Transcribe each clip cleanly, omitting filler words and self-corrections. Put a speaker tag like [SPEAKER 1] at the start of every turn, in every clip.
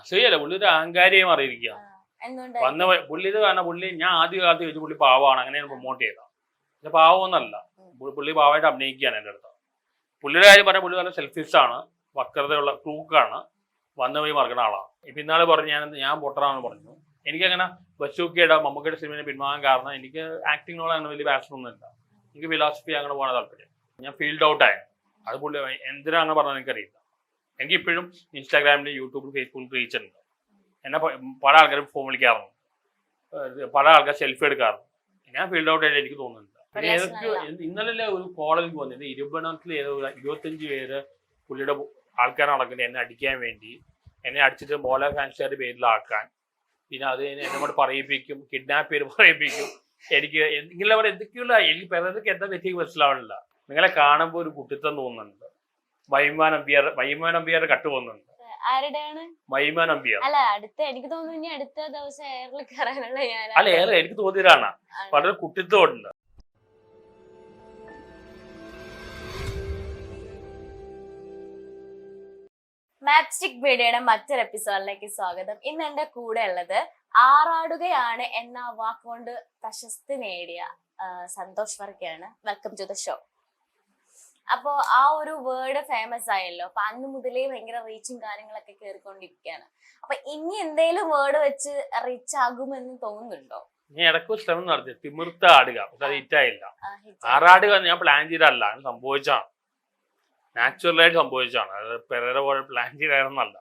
[SPEAKER 1] ശരിയല്ല, പുള്ളി ഒരു അഹങ്കാരിയെ മാറിയിരിക്കുക. വന്ന പുള്ളി ഇത് കാരണം പുള്ളി ഞാൻ ആദ്യ കാലത്ത് ചോദിച്ചു പുള്ളി പാവമാണ്, അങ്ങനെയാണ് പ്രൊമോട്ട് ചെയ്തത്. പക്ഷെ പാവമൊന്നല്ല, പുള്ളി പാവമായിട്ട് അഭിനയിക്കുകയാണ് എൻ്റെ അടുത്ത്. പുള്ളിയുടെ കാര്യം പറഞ്ഞാൽ പുള്ളി നല്ല സെൽഫിഷാണ്, വക്രതയുള്ള ക്രൂക്കാണ്, വന്ന പോയി മറക്കുന്ന ആളാണ്. ഇപ്പം ഇന്നാൾ പറഞ്ഞു ഞാൻ പൊട്ടറാണെന്ന് പറഞ്ഞു. എനിക്കങ്ങനെ ബച്ചൂക്കിയുടെ മമ്മൂക്കയുടെ സിനിമയെ പിന്മാകാൻ കാരണം എനിക്ക് ആക്ടിങ്ങിനോട് അങ്ങനെ വലിയ പാഷനൊന്നുമില്ല. എനിക്ക് ഫിലോസഫി അങ്ങനെ പോകാൻ താല്പര്യം. ഞാൻ ഫീൽഡ് ഔട്ടായി. അത് പുള്ളി എന്തിനാ അങ്ങനെ പറഞ്ഞാൽ എനിക്കറിയില്ല. എനിക്കിപ്പോഴും ഇൻസ്റ്റാഗ്രാമിൽ യൂട്യൂബിൽ ഫേസ്ബുക്കിൽ റീച്ച് ഉണ്ട്. എന്നെ പല ആൾക്കാരും ഫോൺ വിളിക്കാറുണ്ട്, പല ആൾക്കാർ സെൽഫി എടുക്കാറുണ്ട്. ഞാൻ ഫീൽഡ് ഔട്ട് ആയിട്ട് എനിക്ക് തോന്നുന്നില്ല. പിന്നെ ഏതൊക്കെ ഇന്നലെ ഒരു കോളേജിൽ വന്നിട്ട് ഇരുപണത്തിൽ 25 പേര് പുള്ളിയുടെ ആൾക്കാർ നടക്കുന്നത് എന്നെ അടിക്കാൻ വേണ്ടി, എന്നെ അടിച്ചിട്ട് മോല ഫാൻസുകാരുടെ പേരിലാക്കാൻ, പിന്നെ അത് എന്നെ കൊണ്ട് പറയിപ്പിക്കും, കിഡ്നാപ്പ് ചെയ്ത് പറയിപ്പിക്കും. എനിക്ക് ഇങ്ങനെ എന്തൊക്കെയുള്ള എനിക്ക് പിറന്നതൊക്കെ എന്താ തെറ്റി മനസ്സിലാവണില്ല. നിങ്ങളെ കാണുമ്പോൾ ഒരു കുട്ടിത്തം തോന്നുന്നുണ്ട്. വൈമാൻ അമ്പിയാർ കട്ട് പോകുന്നുണ്ട്. വൈമാൻ അമ്പിയാർ
[SPEAKER 2] അല്ല, എനിക്ക് തോന്നുന്നു അടുത്ത ദിവസം എയറിൽ കയറാനുള്ള
[SPEAKER 1] അല്ല ഏറെ എനിക്ക് തോന്നിയതാണ്. വളരെ കുട്ടിത്തമുണ്ട്.
[SPEAKER 2] മാപ്സ്റ്റിക് മീഡിയയുടെ മറ്റൊരു എപ്പിസോഡിലേക്ക് സ്വാഗതം. ഇന്ന് എന്റെ കൂടെ ഉള്ളത് ആറാടുകയാണ് എന്ന വാക്കുകൊണ്ട് പ്രശസ്തി നേടിയ സന്തോഷ് വർക്കിയാണ്. Welcome to the show. അപ്പോ ആ ഒരു വേർഡ് ഫേമസ് ആയല്ലോ, അപ്പൊ അന്ന് മുതലേ ഭയങ്കര റീച്ചും കാര്യങ്ങളൊക്കെ കേറിക്കൊണ്ടിരിക്കുകയാണ്. അപ്പൊ ഇനി എന്തേലും വേർഡ് വെച്ച് റീച്ച് ആകുമെന്ന് തോന്നുന്നുണ്ടോ?
[SPEAKER 1] ഞാൻ ഇടയ്ക്ക് ശ്രമം നടത്തി, തിമിർത്ത ആടുക, അത് ഹിറ്റായില്ല. ആറാടുക ഞാൻ പ്ലാൻ ചെയ്തല്ല, സംഭവിച്ചാണ്, നാച്ചുറലായിട്ട് സംഭവിച്ചാണ്. അത് പെരേര പോലെ പ്ലാൻ ചെയ്തായിരുന്നല്ല.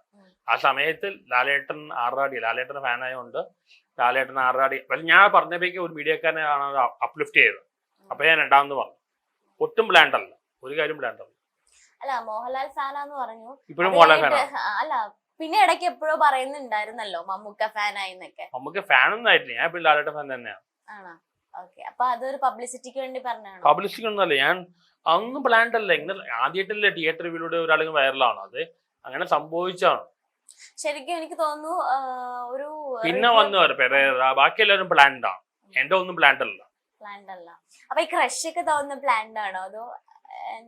[SPEAKER 1] ആ സമയത്ത് ലാലേട്ടൻ ആറാടി, ലാലേട്ടൻ ഫാനായതുകൊണ്ട് ലാലേട്ടൻ ആറാടി. ഞാൻ പറഞ്ഞപ്പോഴേക്കും ഒരു മീഡിയക്കാരനാണ് അപ്ലിഫ്റ്റ് ചെയ്തത്. അപ്പൊ ഞാൻ രണ്ടാമെന്ന് പറഞ്ഞു. ഒട്ടും പ്ലാൻഡ് അല്ല, ഒരു കാര്യം പ്ലാൻഡ് അല്ല.
[SPEAKER 2] അല്ല, മോഹൻലാൽ ഫാനാന്ന് പറഞ്ഞു.
[SPEAKER 1] ഇപ്പോഴും മോഹൻലാൽ ഫാനാണ്.
[SPEAKER 2] അല്ല, പിന്നെ ഇടയ്ക്ക് എപ്പോഴോ പറയുന്നുണ്ടായിരുന്നല്ലോ മമ്മൂക്ക ഫാനായി എന്നൊക്കെ.
[SPEAKER 1] മമ്മൂക്ക ഫാനൊന്നും ആയിട്ടില്ല, ഞാൻ ഇപ്പോൾ ലാലേട്ടൻ ഫാൻ തന്നെയാണ്.
[SPEAKER 2] ആണോ? ഓക്കെ. അപ്പൊ അതൊരു പബ്ലിസിറ്റിക്ക് വേണ്ടി പറഞ്ഞാണ്?
[SPEAKER 1] പബ്ലിസിറ്റി ഒന്നുമല്ല, ഞാൻ അതൊന്നും പ്ലാൻഡ് അല്ല. ഇങ്ങനെ ആദ്യമായിട്ടല്ലേ തിയേറ്റർ റിവ്യൂലൂടെ ഒരാളെങ്കിലും വൈറലാണ്. അത് അങ്ങനെ സംഭവിച്ചാണ്.
[SPEAKER 2] ശരിക്കും എനിക്ക് തോന്നുന്നു ഒരു
[SPEAKER 1] പിന്നെ വന്നു ബാക്കി എല്ലാവരും പ്ലാൻഡ് ആണ്. എന്റെ ഒന്നും പ്ലാൻഡ് അല്ല.
[SPEAKER 2] പ്ലാൻഡ് അല്ല. അപ്പൊ ഈ ക്രഷ് ഒക്കെ തോന്നുന്ന പ്ലാൻഡ് ആണോ അതോ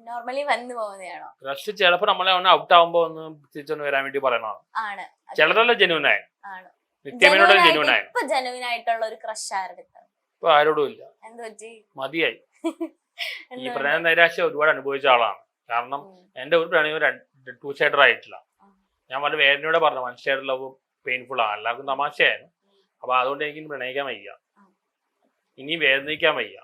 [SPEAKER 2] നോർമലി വന്നു പോകുന്നതാണോ?
[SPEAKER 1] ക്രഷ് ചിലപ്പോ നമ്മളെ ഔട്ട് ആവുമ്പോ ഒന്ന് തിരിച്ചൊന്ന് വരാൻ വേണ്ടി പറയണതാണ്.
[SPEAKER 2] ആണ്.
[SPEAKER 1] ചിലരെല്ലാം ജെന്യൂൻ ആയി.
[SPEAKER 2] ഇപ്പൊ ജെന്യൂൻ ആയിട്ടുള്ള ഒരു ക്രഷ് ആരുടെ?
[SPEAKER 1] ഇപ്പൊ ആരോടും ഇല്ല.
[SPEAKER 2] എന്ത് പറ്റി?
[SPEAKER 1] മതിയായി. ഈ പ്രണയ നൈരാശ്യ ഒരുപാട് അനുഭവിച്ച ആളാണ്. കാരണം എന്റെ ഒരു പ്രണയം 2 സൈഡർ ആയിട്ടില്ല. ഞാൻ വളരെ വേദനയോടെ പറഞ്ഞു, 1 സൈഡ് ലവ് പെയിൻഫുൾ ആണ്, എല്ലാവർക്കും തമാശയായിരുന്നു. അപ്പൊ അതുകൊണ്ട് എനിക്ക് പ്രണയിക്കാൻ വയ്യ, ഇനി വേദനിക്കാൻ വയ്യ.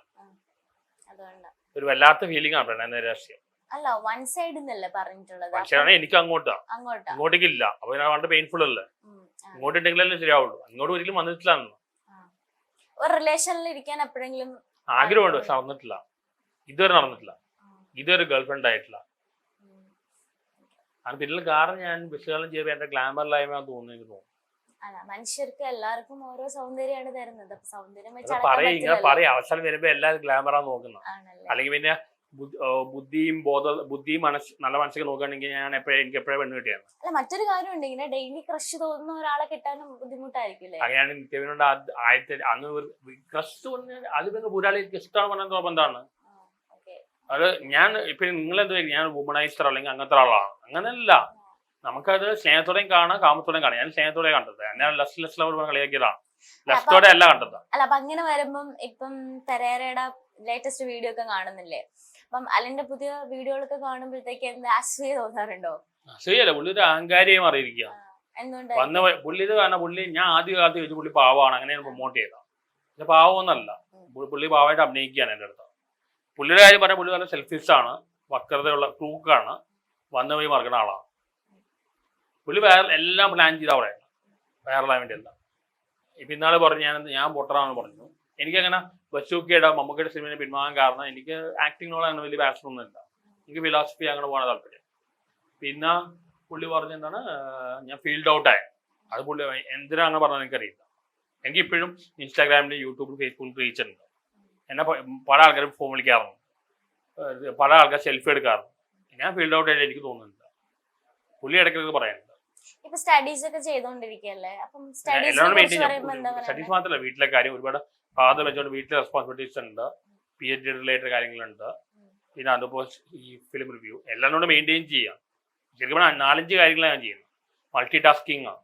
[SPEAKER 1] ഒരു വല്ലാത്ത ഫീലിംഗ് ആണ് പ്രണയ നൈരാശ്യം.
[SPEAKER 2] അല്ല, വൺ സൈഡ് പറഞ്ഞിട്ടുള്ളത്.
[SPEAKER 1] എനിക്ക് ഇങ്ങോട്ടേക്കില്ല. അപ്പൊ വളരെ പെയിൻഫുൾ അല്ലേ. ഇങ്ങോട്ടുണ്ടെങ്കിലല്ലേ ശരിയാവുള്ളൂ. അങ്ങോട്ട് ഒരിക്കലും വന്നിട്ടില്ല.
[SPEAKER 2] ഒരു റിലേഷനിൽ ഇരിക്കാൻ എപ്പോഴെങ്കിലും
[SPEAKER 1] ആഗ്രഹമുണ്ട്, പക്ഷെ നടന്നിട്ടില്ല. ഇതുവരെ നടന്നിട്ടില്ല. ഇതുവരെ ഗേൾഫ്രണ്ട് ആയിട്ടില്ല. അത് പിന്നിൽ കാരണം ഞാൻ വിശകലനം ചെയ്ത് എന്റെ ഗ്ലാമറിലായ്മ തോന്നുന്നു.
[SPEAKER 2] മനുഷ്യർക്ക് എല്ലാവർക്കും ഓരോ സൗന്ദര്യമാണ് തരുന്നത്.
[SPEAKER 1] പറയാ അവസാനം വരുമ്പോ എല്ലാവരും ഗ്ലാമറാണ് നോക്കുന്നത്. അല്ലെങ്കിൽ പിന്നെ ബുദ്ധിയും നല്ല മനസ്സൊക്കെ നോക്കുകയാണെങ്കിൽ ഞാൻ എനിക്ക് എപ്പോഴും പെണ്ണ് കിട്ടിയാണ്.
[SPEAKER 2] അല്ല, മറ്റൊരു കാര്യമുണ്ട്, ഇങ്ങനെ ഡെയിലി ക്രഷ് തോന്നുന്ന ഒരാളെ കിട്ടാനും ബുദ്ധിമുട്ടായിരിക്കും.
[SPEAKER 1] അങ്ങനെയാണ് നിത്യവിനോട് അന്ന് ക്രഷ് തോന്നുന്നത്. അത് പിന്നെ ഒരാളെ ഇഷ്ടമാണ് പറഞ്ഞ എന്താണ് അത്. ഞാൻ ഇപ്പൊ നിങ്ങളെന്ത് ഞാൻ വുമണൈസർ അല്ലെങ്കിൽ അങ്ങനത്തെ ആളാണ്. അങ്ങനെയല്ല, നമുക്കത് സ്നേഹത്തോടെയും കാണാം, കാമത്തോടെയും കാണാം. ഞാൻ സ്നേഹത്തോടെ കണ്ടത്, ഞാൻ ലെസ് ലവർ കളിയാക്കിയതാണ്, ലെസ്റ്റോടെ അല്ല കണ്ടത്.
[SPEAKER 2] അല്ല, അപ്പൊ അങ്ങനെ വരുമ്പം ഇപ്പം പെരേരയുടെ ലേറ്റസ്റ്റ് വീഡിയോ ഒക്കെ കാണുന്നില്ലേ? അപ്പം അലിന്റെ പുതിയ വീഡിയോകളൊക്കെ കാണുമ്പോഴത്തേക്ക് എന്താ അസൂയ തോന്നാറുണ്ടോ?
[SPEAKER 1] അസൂയല്ല, പുള്ളി ഒരു അഹങ്കാരിയെ മാറിയിരിക്കുക.
[SPEAKER 2] എന്തുകൊണ്ട്?
[SPEAKER 1] പുള്ളി ഇത് കാരണം പുള്ളി ഞാൻ ആദ്യ കാലത്ത് ചോദിച്ചു പുള്ളി പാവമാണ്, അങ്ങനെയാണ് പ്രൊമോട്ട് ചെയ്തത്. പക്ഷെ പാവമൊന്നല്ല, പുള്ളി പാവമായിട്ട് അഭിനയിക്കുകയാണ് എൻ്റെ അടുത്ത്. പുള്ളിയുടെ കാര്യം പറഞ്ഞാൽ പുള്ളി നല്ല സെൽഫിഷാണ്, വക്രതയുള്ള ക്രൂക്കാണ്, വന്ന പോയി മറക്കുന്ന ആളാണ്. പുള്ളി എല്ലാം പ്ലാൻ ചെയ്ത അവിടെ വൈറലാൻ വേണ്ടിയല്ല. ഇപ്പം ഇന്നാൾ പറഞ്ഞു ഞാൻ പൊട്ടറാണെന്ന് പറഞ്ഞു. എനിക്കങ്ങനെ ബച്ചൂക്കിയുടെ മമ്മൂക്കയുടെ സിനിമയെ പിന്മാകാൻ കാരണം എനിക്ക് ആക്ടിങ്ങിനോട് അങ്ങനെ വലിയ പാഷനൊന്നുമില്ല. എനിക്ക് ഫിലോസഫി അങ്ങനെ പോകാൻ താല്പര്യം. പിന്നെ പുള്ളി പറഞ്ഞെന്താണ് ഞാൻ ഫീൽഡ് ഔട്ടായി. അത് പുള്ളി എന്തിനാ അങ്ങനെ പറഞ്ഞാൽ എനിക്കറിയില്ല. എനിക്കിപ്പോഴും ഇൻസ്റ്റാഗ്രാമിൽ യൂട്യൂബിൽ ഫേസ്ബുക്കിൽ റീച്ച് ഉണ്ട്. എന്നെ പല ആൾക്കാരും ഫോൺ വിളിക്കാറുണ്ട്, പല ആൾക്കാർ സെൽഫി എടുക്കാറുണ്ട്. ഞാൻ ഫീൽഡ് ഔട്ട് ആയിട്ട് എനിക്ക് തോന്നുന്നില്ല. പുള്ളി ഇടയ്ക്കൊക്കെ പറയാനുണ്ട്. സ്റ്റഡീസ് മാത്രമല്ല, വീട്ടിലെ കാര്യം ഒരുപാട് ഫാദർ വെച്ചോണ്ട് വീട്ടിലെ റെസ്പോൺസിബിലിറ്റീസ് ഉണ്ട്, PhD റിലേറ്റഡ് കാര്യങ്ങളുണ്ട്. പിന്നെ അതുപോലെ ഈ ഫിലിം റിവ്യൂ എല്ലാം കൊണ്ട് മെയിൻറ്റെയിൻ ചെയ്യാം. ശരിക്കും 4-5 കാര്യങ്ങളാണ് ഞാൻ ചെയ്യുന്നത്. മൾട്ടി ടാസ്കിങ് ആണ്.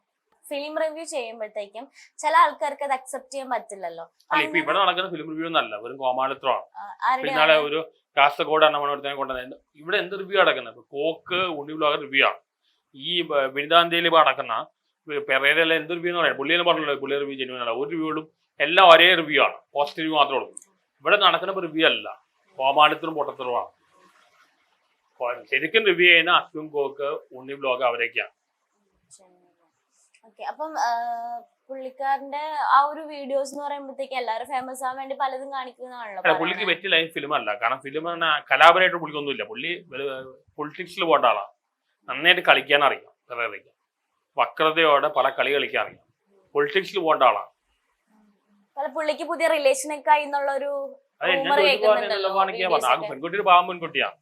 [SPEAKER 2] ഫിലിം റിവ്യൂ ചെയ്യുമ്പോഴത്തേക്കും ചില ആൾക്കാർക്ക് അത് അക്സെപ്റ്റ് ചെയ്യാൻ പറ്റില്ലല്ലോ.
[SPEAKER 1] അല്ല ഇപ്പൊ ഇവിടെ നടക്കുന്ന ഫിലിം റിവ്യൂ ഒന്നല്ല, ഒരു കോമാളിത്രമാണ്. ഇന്നാളെ
[SPEAKER 2] ആരുടെ
[SPEAKER 1] ഒരു കാസർഗോഡ് എണ്ണമണത്തിന് കൊണ്ടുവന്നത് ഇവിടെ എന്ത് റിവ്യൂ നടക്കുന്നത്? കോക്ക് ഉണ്ണി വ്ലോഗർ റിവ്യൂ ആണ്. ഈ ബിരുദാന്തിയിൽ ഇപ്പൊ നടക്കുന്ന പെരേരല്ല എന്ത് റിവ്യൂ എന്ന് പറയാം. പുള്ളിയെന്ന് പറഞ്ഞല്ലോ പുള്ളി റിവ്യൂ ചെയ്യുന്നതല്ല. ഒരു റിവ്യൂകളും എല്ലാം ഒരേ റിവ്യൂ ആണ്, പോസിറ്റീവ് റിവ്യൂ മാത്രമേ ഉള്ളൂ. ഇവിടെ നടക്കുന്ന റിവ്യൂ അല്ല, കോമാളിത്തരും പൊട്ടത്തരവുമാണ്. ശരിക്കും റിവ്യൂ ചെയ്യുന്ന അശ്വിൻ കോക്ക് ഉണ്ണി വ്ലോഗ് അവരൊക്കെയാണ്.
[SPEAKER 2] അപ്പം പുള്ളിക്കാരന്റെ ആ ഒരു വീഡിയോസ് എന്ന് പറയുമ്പോഴത്തേക്ക് എല്ലാവരും ഫേമസ് ആവാൻ വേണ്ടി പലതും കാണിക്കുന്നതാണല്ലോ.
[SPEAKER 1] പുള്ളിക്ക് പറ്റിയ ലൈൻ ഫിലിം അല്ല. കാരണം ഫിലിം കലാപരമായിട്ട് പുള്ളിക്കൊന്നുമില്ല. പുള്ളി പൊളിറ്റിക്സിൽ പോകേണ്ട ആളാണ്. നന്നായിട്ട് കളിക്കാൻ അറിയാം, പെരേരയ്ക്ക് വക്രതയോടെ പല കളി കളിക്കാൻ അറിയാം. പൊളിറ്റിക്സിൽ പോകേണ്ട ആളാണ്.
[SPEAKER 2] പുള്ളിക്ക് പുതിയ റിലേഷനൊക്കെ ആയി എന്നുള്ളൊരു
[SPEAKER 1] പെൺകുട്ടിയുടെ പാവം പെൺകുട്ടിയാണ്.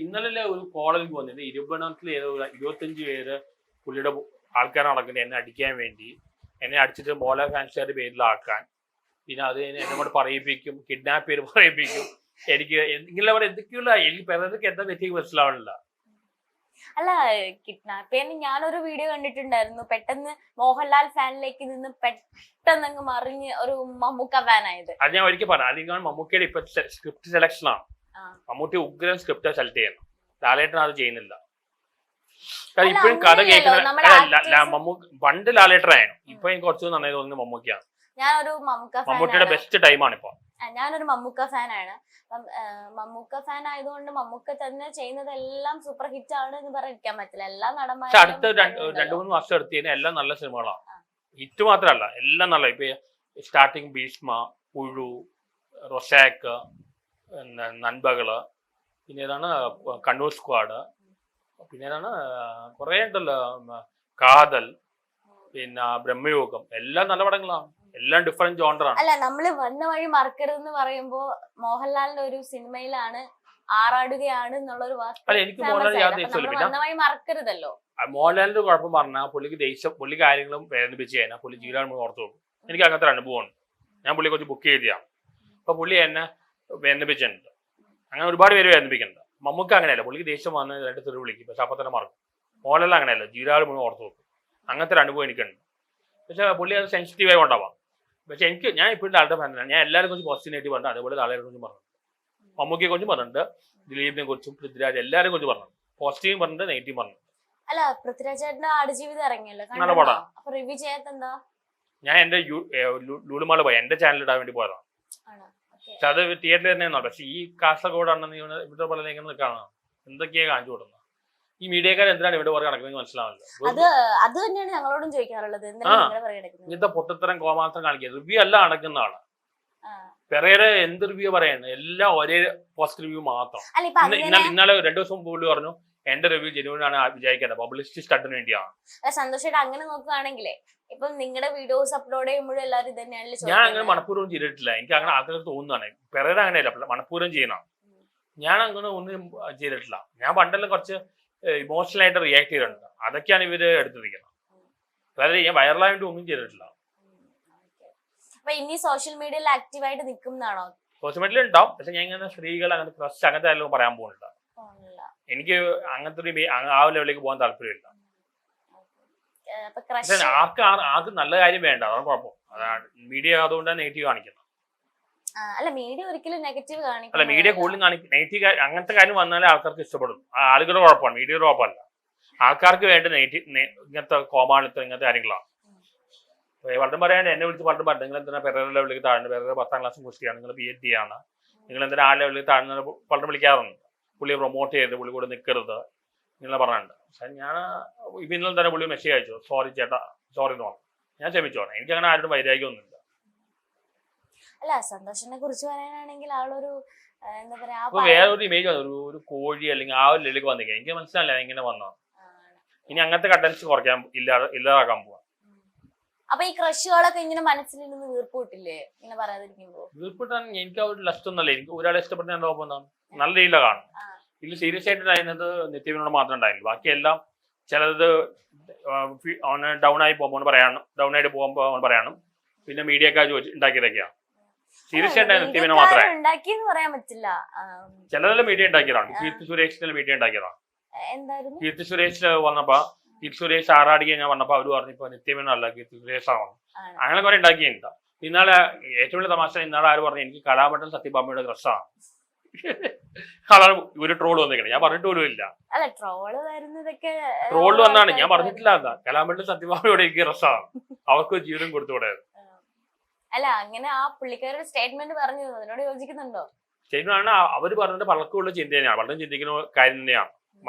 [SPEAKER 1] ഇന്നലെ ഒരു കോളേജിൽ പോകുന്നത് 25 പേര് പുള്ളിയുടെ ആൾക്കാർ നടക്കുന്നത് എന്നെ അടിക്കാൻ വേണ്ടി, എന്നെ അടിച്ചിട്ട് മോല ഫാൻസുകാരുടെ പേരിലാക്കാൻ, പിന്നെ അത് എന്നെ കൊണ്ട് പറയിപ്പിക്കും, കിഡ്നാപ്പ് ചെയ്ത് പറയിപ്പിക്കും. എനിക്ക് ഇങ്ങനെ എന്തൊക്കെയുള്ള എനിക്ക് പെരേരയ്ക്ക് എന്താ തെറ്റി മനസ്സിലാവണില്ല.
[SPEAKER 2] അല്ല കിഡ്നാപ്പ് ചെയ്യാൻ ഞാനൊരു വീഡിയോ കണ്ടിട്ടുണ്ടായിരുന്നു. പെട്ടെന്ന് മോഹൻലാൽ ഫാനിലേക്ക് നിന്ന് പെട്ടെന്ന് അങ്ങ് മറിഞ്ഞ് ഒരു മമ്മൂക്ക ഫാൻ ആയത്.
[SPEAKER 1] അത് ഞാൻ ഒരിക്കൽ പറഞ്ഞു. അതിനാണ് മമ്മൂക്കയുടെ ഇപ്പൊ സ്ക്രിപ്റ്റ് സെലക്ഷൻ ആണ്. മമ്മൂട്ടി ഉഗ്രൻ സ്ക്രിപ്റ്റ് സെലക്ട് ചെയ്യണം. ലാലേട്ടൻ അത് ചെയ്യുന്നില്ല. ഇപ്പോഴും കഥ കേൾക്കുന്ന പണ്ട് ലാലേട്ടൻ ആയിരുന്നു. ഇപ്പൊ എനിക്ക് കുറച്ച് നന്നായി തോന്നുന്നത് മമ്മൂക്കയാണ്.
[SPEAKER 2] ഞാനൊരു
[SPEAKER 1] മമ്മൂട്ടിയുടെ ബെസ്റ്റ് ടൈമാണ് ഇപ്പൊ.
[SPEAKER 2] ഞാനൊരു മമ്മൂക്ക ഫാനാണ്. മമ്മൂക്ക ഫാൻ ആയതുകൊണ്ട് മമ്മൂക്ക തന്നെ ചെയ്യുന്നതെല്ലാം സൂപ്പർ ഹിറ്റ് ആണ് എന്ന് പറയാൻ പറ്റില്ല. എല്ലാ നടന്മാരും
[SPEAKER 1] അടുത്ത 2-3 വർഷം എടുത്തു കഴിഞ്ഞാൽ എല്ലാം നല്ല സിനിമകളാണ്. ഹിറ്റ് മാത്രമല്ല എല്ലാം നല്ല. ഇപ്പൊ സ്റ്റാർട്ടിങ് ഭീഷ്മ, പുഴു, റൊസാക്ക്, നൻപകള്, പിന്നെ ഏതാണ് കണ്ണൂർ സ്ക്വാഡ്, പിന്നെ ഏതാണ് കുറെ ഉണ്ടല്ലോ, കാതൽ, പിന്നെ ബ്രഹ്മയോഗം, എല്ലാം നല്ല പടങ്ങളാണ്. എല്ലാം ഡിഫറെന്റ് ജോണ്ടറാണ്.
[SPEAKER 2] അല്ല നമ്മള് വന്ന വഴി മറക്കരുത് എന്ന് പറയുമ്പോ മോഹൻലാലിന്റെ ഒരു സിനിമയിലാണ് ആറാടുകയാണ് എന്നുള്ളൊരു
[SPEAKER 1] അല്ല എനിക്ക് മോഹൻലാൽ
[SPEAKER 2] വന്ന വഴി മറക്കരുതല്ലോ.
[SPEAKER 1] മോഹൻലാലിന്റെ കുഴപ്പം പറഞ്ഞാൽ പുള്ളിക്ക് ദേഷ്യം, പുള്ളി കാര്യങ്ങളും വേദനിപ്പിച്ച് കഴിഞ്ഞാൽ പുള്ളി ജീവിതം ഓർത്തു പോകും. എനിക്ക് അങ്ങനത്തെ ഒരു അനുഭവമുണ്ട്. ഞാൻ പുള്ളിയെ കുറച്ച് ബുക്ക് ചെയ്തതാണ്. അപ്പൊ പുള്ളി എന്നെ വേദനിപ്പിച്ചിട്ടുണ്ട്. അങ്ങനെ ഒരുപാട് പേര് വേദനിപ്പിക്കുന്നുണ്ട്. മമ്മൂക്ക അങ്ങനെയല്ല. പുള്ളിക്ക് ദേഷ്യം വന്ന് 2 തെറി വിളിക്കും, പക്ഷെ അപ്പൊ തന്നെ മറക്കും. മോഹൻലാൽ അങ്ങനെയല്ല, ജീവിതം മുഴുവൻ ഓർത്തു വെക്കും. അങ്ങനത്തെ ഒരു അനുഭവം എനിക്കുണ്ട്. പക്ഷെ പുള്ളി അത് സെൻസിറ്റീവായി കൊണ്ടാവാം. പക്ഷെ ഞാൻ ഇപ്പോഴും ആളുടെ ഫാനാണ്. ഞാൻ എല്ലാവരും കുറിച്ച് പോസിറ്റീവായിട്ട് പറഞ്ഞു. അതേപോലെ ആളുകളെ കുറിച്ചും പറഞ്ഞു, മമ്മൂക്കയെ കുറിച്ചും പറഞ്ഞിട്ടുണ്ട്, ദിലീപിനെ കുറിച്ചും, പൃഥ്വിരാജ് എല്ലാവരും കുറിച്ച് പറഞ്ഞു. പോസിറ്റീവും പറഞ്ഞിട്ട് നെഗറ്റീവ് പറഞ്ഞു.
[SPEAKER 2] അല്ല പൃഥ്വിരാജേട്ടന്റെ ആടുജീവിതം ഇറങ്ങിയല്ലോ,
[SPEAKER 1] നല്ല പടാ.
[SPEAKER 2] അപ്പൊ റിവ്യൂ ചെയ്യാത്തെന്താ?
[SPEAKER 1] ഞാൻ എന്റെ ലുലുമാള് പോയി എന്റെ ചാനൽ ഇടാൻ വേണ്ടി പോയതാണ്. പക്ഷെ അത് തിയേറ്ററിൽ തന്നെയാണോ. പക്ഷെ ഈ കാസർഗോഡാണെന്ന് ഇവിടെ പോലെ കാണാം എന്തൊക്കെയാ കാണിച്ചു കൊടുക്കുന്നത്. ഈ മീഡിയക്കാർ എന്തിനാണ് ഇവിടെ പറയാൻ നടക്കുന്നത് മനസ്സിലാവില്ല.
[SPEAKER 2] അത് തന്നെയാണ് ഞങ്ങളോടും ചോദിക്കാറുള്ളത്.
[SPEAKER 1] ഇങ്ങനത്തെ പൊട്ടത്തരം കോമാത്രം കാണിക്കുക. റിവ്യൂ അല്ല നടക്കുന്ന ആള്. പെരേര എന്ത് റിവ്യൂ പറയുന്നത് എല്ലാം ഒരേ പോസിറ്റീവ് റിവ്യൂ മാത്രം. ഇന്നലെ 2 ദിവസം പുള്ളി പറഞ്ഞു എന്റെ റിവ്യൂ ജെന്യൂൻ ആണ് വിചാരിക്കേണ്ടത്, പബ്ലിസിറ്റി സ്റ്റണ്ടിന് വേണ്ടിയാണ്.
[SPEAKER 2] സന്തോഷമായിട്ട് അങ്ങനെ നോക്കുകയാണെങ്കിലേ ഇപ്പൊ നിങ്ങളുടെ വീഡിയോസ് അപ്ലോഡ് ചെയ്യുമ്പോഴും എല്ലാവരും ഇത് തന്നെയാണല്ലോ.
[SPEAKER 1] ഞാൻ അങ്ങനെ മനഃപൂർവ്വം ചെയ്തിട്ടില്ല. എനിക്ക് അങ്ങനെ ആൾക്കാർ തോന്നുന്നതാണ്. പെരേര അങ്ങനെയല്ല, മനഃപൂർവ്വം ചെയ്യണം. ഞാൻ അങ്ങനെ ഒന്നും ചെയ്തിട്ടില്ല. ഞാൻ പണ്ടെല്ലാം കുറച്ച് ഇമോഷണൽ ആയിട്ട് റിയാക്ട് ചെയ്തിട്ടുണ്ട്. അതൊക്കെയാണ് ഇവര് എടുത്തിരിക്കുന്നത്. അതായത് ഞാൻ വൈറലായിട്ട് ഒന്നും ചെയ്തിട്ടില്ല.
[SPEAKER 2] ഇനി സോഷ്യൽ മീഡിയയിൽ ആക്റ്റീവായിട്ട് നിൽക്കുന്നതാണോ?
[SPEAKER 1] സോഷ്യൽ മീഡിയയിൽ ഉണ്ടാവും. പക്ഷെ ഞാൻ ഇങ്ങനെ സ്ത്രീകൾ അങ്ങനത്തെ ക്രഷ് അങ്ങനത്തെ എല്ലാം പറയാൻ പോകുന്നില്ല. എനിക്ക് അങ്ങനത്തെ ഒരു ആ ലെവലിലേക്ക് പോകാൻ താല്പര്യമില്ല. ആർക്ക് നല്ല കാര്യം വേണ്ട, അതാണ് കുഴപ്പം. അതാണ് മീഡിയ അതുകൊണ്ടാണ് നെഗറ്റീവ് കാണിക്കുന്നത്.
[SPEAKER 2] അല്ല മീഡിയ ഒരിക്കലും നെഗറ്റീവ് കാണിക്കും.
[SPEAKER 1] അല്ല മീഡിയ കൂടുതലും നെഗറ്റീവ് അങ്ങനത്തെ കാര്യം വന്നാലേ ആൾക്കാർക്ക് ഇഷ്ടപ്പെടും. ആളുകളുടെ കുഴപ്പമാണ്, മീഡിയയുടെ കുഴപ്പമല്ല. ആൾക്കാർക്ക് വേണ്ട നെഗറ്റീവ് ഇങ്ങനത്തെ കോമാളിത്തം ഇങ്ങനത്തെ കാര്യങ്ങളാണ്. പലരും പറയാണ്ട് എന്നെ വിളിച്ച് പലരും പറഞ്ഞു നിങ്ങൾ എന്തിനാ പെരേര ലെവലിലേക്ക് താഴ്ന്നത്, പെരേര 10ാം ക്ലാസ് കുറിച്ചാണ്, നിങ്ങൾ PhD ആണ്, നിങ്ങൾ എന്തിനാ ആ ലെവലിലേക്ക് താഴ്ന്നത് പലരും വിളിക്കാറുണ്ട്. പുള്ളിയെ പ്രൊമോട്ട് ചെയ്ത് പുള്ളി കൂടെ നിൽക്കരുത് ഇങ്ങനെ പറഞ്ഞിട്ടുണ്ട്. പക്ഷെ ഞാൻ ഇപ്പം ഇന്നലെ തന്നെ പുള്ളി മെസ്സേജ് അയച്ചു, സോറി ചേട്ടാ, സോറി എന്ന് പറഞ്ഞു. ഞാൻ ക്ഷമിച്ചോളാം. എനിക്ക് അങ്ങനെ ആരും വൈരാഗ്യമൊന്നുമില്ല.
[SPEAKER 2] അല്ല സന്തോഷിനെ കുറിച്ച് പറയാനാണെങ്കിൽ ആളൊരു എന്താ പറയാ
[SPEAKER 1] വേറൊരു ഇമേജ് വന്നു, ഒരു കോഴി അല്ലെങ്കിൽ ആ ഒരു ലെവലിലേക്ക് വന്നിരിക്കുക. എനിക്ക് മനസ്സിലായില്ല ഇങ്ങനെ വന്നതാണ്. ഇനി അങ്ങനത്തെ കണ്ടൻസ് കുറയ്ക്കാൻ ഇല്ലാതാക്കാൻ പോവാ.
[SPEAKER 2] അപ്പൊ ഈ ക്രഷുകളൊക്കെ ഇങ്ങനെ മനസ്സിൽ നിന്ന് വീർപ്പിട്ടില്ലേ ഇങ്ങനെ പറയാതിരിക്കുമ്പോ?
[SPEAKER 1] വീർപ്പിട്ടാൻ എനിക്ക് ആ ഒരു ലസ്റ്റ് ഒന്നല്ല. എനിക്ക് ഒരാളെ ഇഷ്ടപ്പെട്ട എന്താ പോകുന്നതാണ് നല്ല രീതിയിലാണ് കാണും. ഇതിൽ സീരിയസ് ആയിട്ട് ഉണ്ടായിരുന്നത് നിത്യവിനോട് മാത്രമേ ഉണ്ടായില്ല. ബാക്കിയെല്ലാം ചിലത് ഡൗൺ ആയി പോകുമ്പോൾ പറയാനും, ഡൗൺ ആയിട്ട് പോകുമ്പോൾ പറയാനും, പിന്നെ മീഡിയക്കാർ ഉണ്ടാക്കിയതൊക്കെയാണ്. സീരിയസ് ആയിട്ട് നിത്യവിനോ മാത്രമേ
[SPEAKER 2] പറയാൻ പറ്റില്ല.
[SPEAKER 1] ചിലതെല്ലാം മീഡിയ ഉണ്ടാക്കിയതാണ്. കീർത്തി സുരേഷിന്റെ മീഡിയ ഉണ്ടാക്കിയതാണ്. കീർത്തി സുരേഷ് വന്നപ്പോ കീർത്തി സുരേഷ് ആറാടിക ഞാൻ പറഞ്ഞപ്പോ അവര് പറഞ്ഞു ഇപ്പൊ നിത്യമേനല്ല കീർത്തി സുരേഷ് ആണ്
[SPEAKER 2] ആണ്.
[SPEAKER 1] അങ്ങനെ കുറെ ഉണ്ടാക്കിയിട്ടുണ്ട്. ഇന്നാളെ ഏറ്റവും വലിയ തമാശ ഇന്നാളെ ആര് പറഞ്ഞു എനിക്ക് കലാമണ്ഡലം സത്യഭാമയുടെ ക്രഷാണ്. അതാണ് ഒരു ട്രോൾ വന്നിരിക്കണേ, ഞാൻ പറഞ്ഞിട്ട് പോലും ഇല്ല.
[SPEAKER 2] അല്ല ട്രോള് വരുന്നതൊക്കെ
[SPEAKER 1] ട്രോളിൽ വന്നാണ്, ഞാൻ പറഞ്ഞിട്ടില്ല. എന്താ കലാമണ്ഡലം സത്യഭാമയോട് എനിക്ക് ക്രഷാണ്, അവർക്ക് ജീവിതം കൊടുത്തുകൂടെ.
[SPEAKER 2] അല്ല അങ്ങനെ ആ പുള്ളിക്കാരുടെ സ്റ്റേറ്റ്മെന്റ് പറഞ്ഞു, അതിനോട് യോജിക്കുന്നുണ്ടോ?
[SPEAKER 1] സ്റ്റേറ്റ്മെന്റ് ആണ് അവര് പറഞ്ഞിട്ട് പലർക്കുള്ള ചിന്ത തന്നെയാണ്, വളരെ ചിന്തിക്കുന്ന കാര്യം തന്നെയാണ്.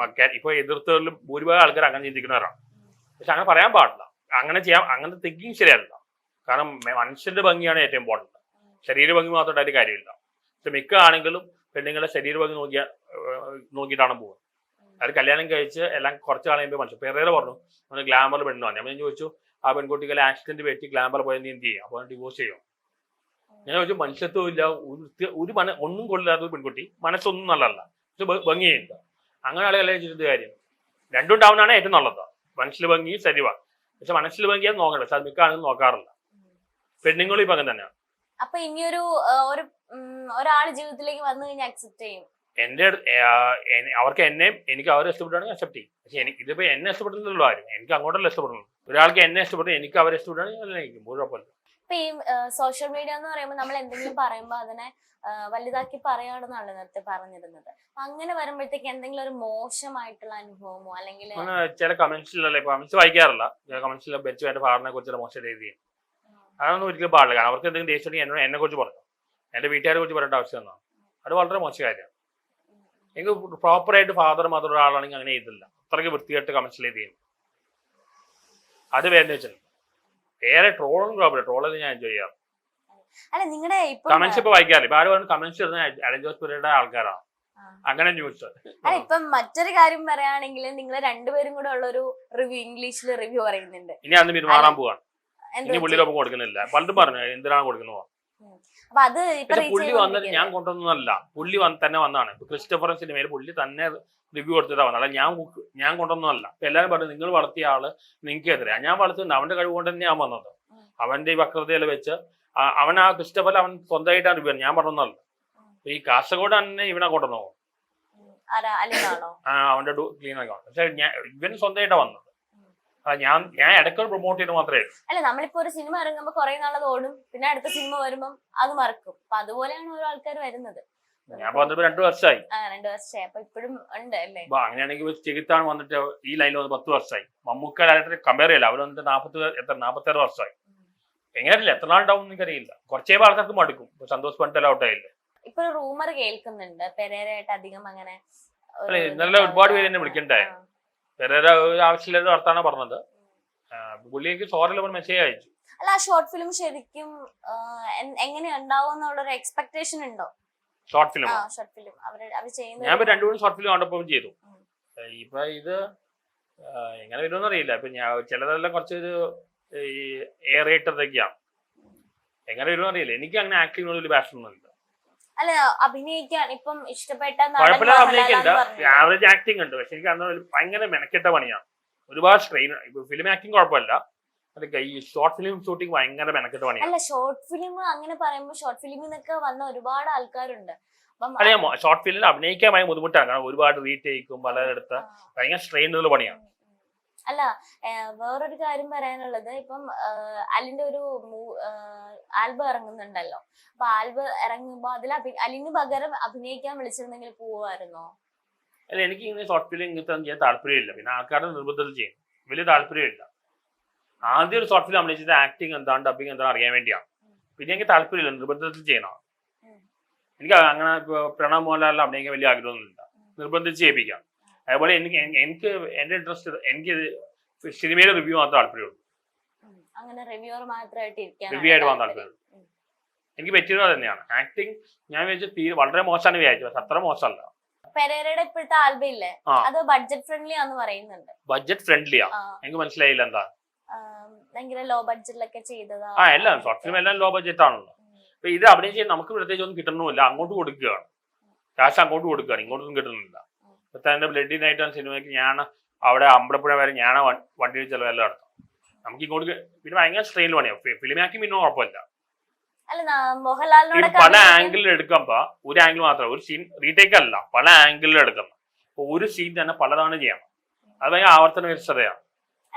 [SPEAKER 1] ഇപ്പൊ എതിർത്തവരിലും ഭൂരിഭാഗം ആൾക്കാർ അങ്ങനെ ചിന്തിക്കുന്നവരാണ്. പക്ഷെ അങ്ങനെ പറയാൻ പാടില്ല, അങ്ങനെ ചെയ്യാം, അങ്ങനത്തെ തിങ്കിങ് ശരിയല്ല. കാരണം മനുഷ്യന്റെ ഭംഗിയാണ് ഏറ്റവും ഇമ്പോർട്ടന്റ്, ശരീര ഭംഗി മാത്രമായിട്ട് കാര്യമില്ല. പക്ഷെ മിക്ക ആണെങ്കിലും പെണ്ണുങ്ങളുടെ ശരീര ഭംഗി നോക്കിയിട്ടാണ് പോകുന്നത്. അത് കല്യാണം കഴിച്ച് എല്ലാം കുറച്ച് കഴിയുമ്പോൾ മനസ്സിൽ പേരേറെ പറഞ്ഞു നമ്മൾ ഗ്ലാമർ പെണ്ണാണ്. ഞാൻ ചോദിച്ചു ആ പെൺകുട്ടികളെ ആക്സിഡന്റ് പറ്റി ഗ്ലാമർ പോയാൽ നീ എന്ത് ചെയ്യും? അപ്പോൾ ഡിവോഴ്സ് ചെയ്യും. ഞാൻ ചോദിച്ചു മനസ്സിലത്തും ഇല്ല, ഒരു ഒന്നും കൊള്ളില്ലാത്ത ഒരു പെൺകുട്ടി, മനസ്സൊന്നും നല്ലതല്ല, പക്ഷെ ഭംഗിയുണ്ട്. അങ്ങനെ ആളുകളെ ചെയ്ത കാര്യം രണ്ടും ഉണ്ടാവുന്നതാണ് ഏറ്റവും നല്ലത്. മനസ്സിൽ ഭംഗി ശരീരമാണ്, പക്ഷെ മനസ്സിൽ ഭംഗിയാൽ നോക്കണ്ട. പക്ഷെ അത് മിക്ക ആണെങ്കിലും നോക്കാറില്ല. പെണ്ണുങ്ങളും ഇപ്പൊ അങ്ങനെ തന്നെയാണ്.
[SPEAKER 2] അപ്പൊ ഇനിയൊരു ഒരാള് ജീവിതത്തിലേക്ക് വന്നു കഴിഞ്ഞാൽ അക്സെപ്റ്റ് ചെയ്യും?
[SPEAKER 1] അവർക്ക് എന്നെയും എനിക്ക് അവരെ ഇഷ്ടപ്പെട്ടാണെങ്കിൽ അക്സെപ്റ്റ് ചെയ്യും. പക്ഷെ എനിക്ക് ഇതിപ്പോ എന്നെ ഇഷ്ടപ്പെടുന്നില്ലല്ലോ ആരും, എനിക്ക് അങ്ങോട്ടല്ല ഇഷ്ടപ്പെടുന്നു. ഒരാൾക്ക് എന്നെ ഇഷ്ടപ്പെട്ടു, എനിക്ക് അവരെ ഇഷ്ടപ്പെടുകയാണെങ്കിൽ കുഴപ്പമില്ല.
[SPEAKER 2] ഇപ്പൊ ഈ സോഷ്യൽ മീഡിയ എന്ന് പറയുമ്പോൾ നമ്മൾ എന്തെങ്കിലും പറയുമ്പോ അതിനെ വലുതാക്കി പറയാണെന്നാണ് നേരത്തെ പറഞ്ഞിരുന്നത്. അങ്ങനെ വരുമ്പോഴത്തേക്ക് എന്തെങ്കിലും ഒരു മോശമായിട്ടുള്ള അനുഭവമോ അല്ലെങ്കിൽ
[SPEAKER 1] ചില കമന്റ്സിലല്ലേ, കമന്റ്സ് വായിക്കാറില്ല, ചില കമന്റ്സിൽ ബെച്ച് വേണ്ട ഫാറിനെ കുറിച്ചുള്ള മോശം രീതി അതൊന്നും ഒരിക്കലും പാടില്ല. കാരണം അവർക്ക് എന്തെങ്കിലും ദേഷ്യം എന്നോട് എന്നെ കുറിച്ച് പറഞ്ഞു, എന്റെ വീട്ടുകാരെ കുറിച്ച് പറയേണ്ട ആവശ്യം എന്നാണ്. അത് വളരെ മോശം കാര്യമാണ്. എനിക്ക് പ്രോപ്പറായിട്ട് ഫാദർ മദർ ഒരാളാണെങ്കിൽ അങ്ങനെ ചെയ്തില്ല, അത്രയ്ക്ക് വൃത്തിയായിട്ട് കമന്റ്സിൽ ചെയ്യും. അത് വേദന വെച്ചാൽ വേറെ ട്രോളൊന്നും കുഴപ്പമില്ല, ട്രോളൊന്നും ഞാൻ എൻജോയ് ചെയ്യാം. കമന്റ്സ് ഇപ്പൊ വായിക്കാറില്ല. ഇപ്പൊ ആര് പറഞ്ഞു കമന്റ്സ് ഇടുന്ന അലൻ ജോസ് പെരേരയുടെ ആൾക്കാരാണ്, അങ്ങനെ ന്യൂസ്.
[SPEAKER 2] ഇപ്പം മറ്റൊരു കാര്യം പറയുകയാണെങ്കിൽ നിങ്ങൾ രണ്ടുപേരും കൂടെ ഉള്ള ഒരു റിവ്യൂ, ഇംഗ്ലീഷിൽ റിവ്യൂ പറയുന്നുണ്ട്.
[SPEAKER 1] ഇനി അന്ന് പെരുമാറാൻ പോവാണ്, ഇനി പുള്ളിയിലൊപ്പം കൊടുക്കുന്നില്ല. പലതും പറഞ്ഞു എന്തിനാണ് കൊടുക്കുന്നത്. പുള്ളി വന്നിട്ട് ഞാൻ കൊണ്ടുവന്നതല്ല, പുള്ളി തന്നെ വന്നാണ്. ക്രിസ്റ്റഫർ സിനിമയിൽ പുള്ളി തന്നെ റിവ്യൂ കൊടുത്തിട്ടാ വന്നത്, അല്ല ഞാൻ കൊണ്ടുവന്നതല്ല. ഇപ്പൊ എല്ലാവരും പറഞ്ഞു നിങ്ങൾ വളർത്തിയ ആള് നിങ്ങൾക്ക് എതിരെ. ഞാൻ വളർത്തുന്നത് അവന്റെ കഴിവ് കൊണ്ട് തന്നെയാണ് വന്നത്. അവന്റെ ഈ വക്രതയിൽ വെച്ച് അവൻ ആ ക്രിസ്റ്റഫർ അവൻ സ്വന്തമായിട്ടാണ് റിവ്യൂ, ഞാൻ പറഞ്ഞതല്ല. ഈ കാസർഗോഡ് തന്നെ ഇവനെ കൊണ്ടുവന്നോ അവന്റെ ക്ലീൻ ആക്കാം. പക്ഷെ ഇവൻ സ്വന്തമായിട്ടാണ് വന്നത്. ഞാൻ ഇടയ്ക്കൊരു പ്രൊമോട്ട് ചെയ്ത് മാത്രമേ.
[SPEAKER 2] അല്ല നമ്മളിപ്പോ ഒരു സിനിമ ഇറങ്ങുമ്പോ കുറെ നാളത് ഓടും, പിന്നെ അടുത്ത സിനിമ വരുമ്പം അത് മറക്കും. അപ്പൊ അതുപോലെയാണ് ഓരോ ആൾക്കാർ വരുന്നത്.
[SPEAKER 1] ഞാൻ വന്നിട്ട് 2 വർഷമായി.
[SPEAKER 2] 2 വർഷമായി. അപ്പൊ ഇപ്പോഴും ഉണ്ട് അല്ലേ?
[SPEAKER 1] അങ്ങനെയാണെങ്കിൽ ചെകുത്താണ് വന്നിട്ട് ഈ ലൈനിൽ വന്ന് 10 വർഷമായി. മമ്മൂക്കാരായിട്ട് കമ്പയർ ചെയ്യില്ല, അവർ വന്നിട്ട് 46 വർഷമായി. എങ്ങനെയല്ല എത്ര നാളുണ്ടാവും എനിക്കറിയില്ല. കുറച്ചേ ആൾക്കാർക്ക് മടുക്കും. സന്തോഷ് പണ്ടെല്ലാം ഔട്ടായില്ലേ.
[SPEAKER 2] ഇപ്പൊ റൂമർ കേൾക്കുന്നുണ്ട് പെരേരയായിട്ട് അധികം അങ്ങനെ.
[SPEAKER 1] ഇന്നലെ ഒരുപാട് പേര് എന്നെ വിളിക്കണ്ടായി. പെരേര ആവശ്യമില്ലാതെ വർത്താനം പറഞ്ഞത്. പുള്ളിക്ക് സോറി മെസ്സേജ് അയച്ചു.
[SPEAKER 2] അല്ല ആ ഷോർട്ട് ഫിലിം ശരിക്കും എങ്ങനെ ഉണ്ടാവും എന്നുള്ളൊരു എക്സ്പെക്ടേഷൻ ഉണ്ടോ?
[SPEAKER 1] ഷോർട്ട് ഫിലിം ഞാൻ 2-3 ഷോർട്ട് ഫിലിം കണ്ടപ്പോൾ ചെയ്തു. ഇപ്പൊ ഇത് എങ്ങനെ വരുമെന്ന് അറിയില്ല. ഇപ്പൊ ഞാൻ ചിലതെല്ലാം കുറച്ചൊരു എയറേറ്റതൊക്കെയാണ്. എങ്ങനെ വരുമെന്ന് അറിയില്ല. എനിക്ക് അങ്ങനെ ആക്ടിങ്ങിനോട് വലിയ പാഷൻ ഒന്നുമില്ല.
[SPEAKER 2] അല്ല അഭിനയിക്കാൻ ഇപ്പം ഇഷ്ടപ്പെട്ട
[SPEAKER 1] ആവറേജ് ആക്ടിങ് ഉണ്ട്. പക്ഷെ എനിക്ക് അന്ന് ഭയങ്കര മെനക്കെട്ട പണിയാണ്, ഒരുപാട് സ്ട്രെയിൻ. ഇപ്പൊ ഫിലിം ആക്ടിങ് കുഴപ്പമില്ല, ഈ ഷോർട്ട് ഫിലിം ഷൂട്ടിങ് ഭയങ്കര മെനക്കെട്ട പണിയാണ്.
[SPEAKER 2] അല്ല ഷോർട്ട് ഫിലിം അങ്ങനെ പറയുമ്പോൾ ഷോർട്ട് ഫിലിമിന്നൊക്കെ വന്ന ഒരുപാട് ആൾക്കാരുണ്ട്.
[SPEAKER 1] അല്ല ഷോർട്ട് ഫിലിമിൽ അഭിനയിക്കാൻ ഭയങ്കര ബുദ്ധിമുട്ടാണ്, കാരണം ഒരുപാട് റീടേക്കും പലയിടത്ത് ഭയങ്കര സ്ട്രെയിനുള്ള പണിയാണ്.
[SPEAKER 2] അല്ല വേറൊരു കാര്യം പറയാനുള്ളത്, ഇപ്പം അലിന്റെ ഒരു ആൽബം ഇറങ്ങുന്നുണ്ടല്ലോ. അപ്പൊ ആൽബം ഇറങ്ങുമ്പോ അതിൽ അലിന് പകരം അഭിനയിക്കാൻ വിളിച്ചിരുന്നെങ്കിൽ പോവായിരുന്നോ?
[SPEAKER 1] അല്ല എനിക്ക് ഇങ്ങനെ ഷോർട്ട് ഫിലിം ഇങ്ങനത്തെ ചെയ്യാൻ താല്പര്യമില്ല. പിന്നെ ആൾക്കാരുടെ നിർബന്ധത്തിൽ ചെയ്യും, വലിയ താല്പര്യമില്ല. ആദ്യം ഒരു ഷോർട്ട് ഫിലിം അഭിനയിച്ചത് ആക്ടിങ് എന്താണ് ഡബിങ് എന്താണ് അറിയാൻ വേണ്ടിയാണ്. പിന്നെ എനിക്ക് താല്പര്യമില്ല, നിർബന്ധത്തിൽ ചെയ്യണം. എനിക്ക് അങ്ങനെ പ്രണവ് മോഹൻലാലിൽ അഭിനയിക്കാൻ വലിയ ആഗ്രഹമൊന്നുമില്ല, നിർബന്ധിച്ച് ചെയ്യിപ്പിക്കാം. അതുപോലെ എനിക്ക് എന്റെ ഇൻട്രസ്റ്റ് എനിക്ക് സിനിമയിലെ റിവ്യൂ മാത്രമേ താല്പര്യമുള്ളൂ. റിവ്യൂ ആയിട്ട് പോകാൻ താല്പര്യമുള്ളൂ. എനിക്ക് പറ്റിയത് തന്നെയാണ്. ആക്ടിങ് ഞാൻ വിചാരിച്ചു വളരെ മോശമാണ് വിചാരിച്ചു, പക്ഷെ അത്ര മോശമല്ല.
[SPEAKER 2] പെരേരയുടെ ഇപ്പോഴത്തെ ആൽബം ഇല്ലേ, അത് ബഡ്ജറ്റ് ഫ്രണ്ട്ലി ആന്ന് പറയുന്നുണ്ട്.
[SPEAKER 1] ബഡ്ജറ്റ് ഫ്രണ്ട്ലിയാ? എനിക്ക് മനസ്സിലായില്ല എന്താ.
[SPEAKER 2] ഭയങ്കര ലോ ബഡ്ജറ്റിലൊക്കെ ചെയ്തതാ.
[SPEAKER 1] എല്ലാം ഷോർട്ട് ഫിലിം എല്ലാം ലോ ബഡ്ജറ്റ് ആണല്ലോ. അപ്പൊ ഇത് അഭിനയിച്ച് നമുക്ക് പ്രത്യേകിച്ച് ഒന്നും കിട്ടണമില്ല, അങ്ങോട്ട് കൊടുക്കുകയാണ്, കാശ് അങ്ങോട്ട് കൊടുക്കുകയാണ്, ഇങ്ങോട്ടൊന്നും കിട്ടുന്നില്ല. ഇപ്പൊ എന്റെ ബ്ലഡിനായിട്ടാണ് സിനിമയ്ക്ക് ഞാൻ അവിടെ അമ്പലപ്പുഴ വരെ ഞാൻ വണ്ടിയിൽ ചെലവെല്ലാം നടത്തും. നമുക്ക് ഇങ്ങോട്ട് പിന്നെ ഭയങ്കര സ്ട്രെയിൻ പണിയാണ്. ഫിലിം ആക്കി പിന്നെ കുഴപ്പമില്ല. പല ആംഗിളിൽ എടുക്കുമ്പോ ഒരു ആംഗിൾ മാത്രം, ഒരു സീൻ റീടേക്ക് അല്ല, പല ആംഗിളിൽ എടുക്കണം. അപ്പൊ ഒരു സീൻ തന്നെ പലതാണ് ചെയ്യണം. അത് ഭയങ്കര ആവർത്തന വ്യവസ്ഥതയാണ്.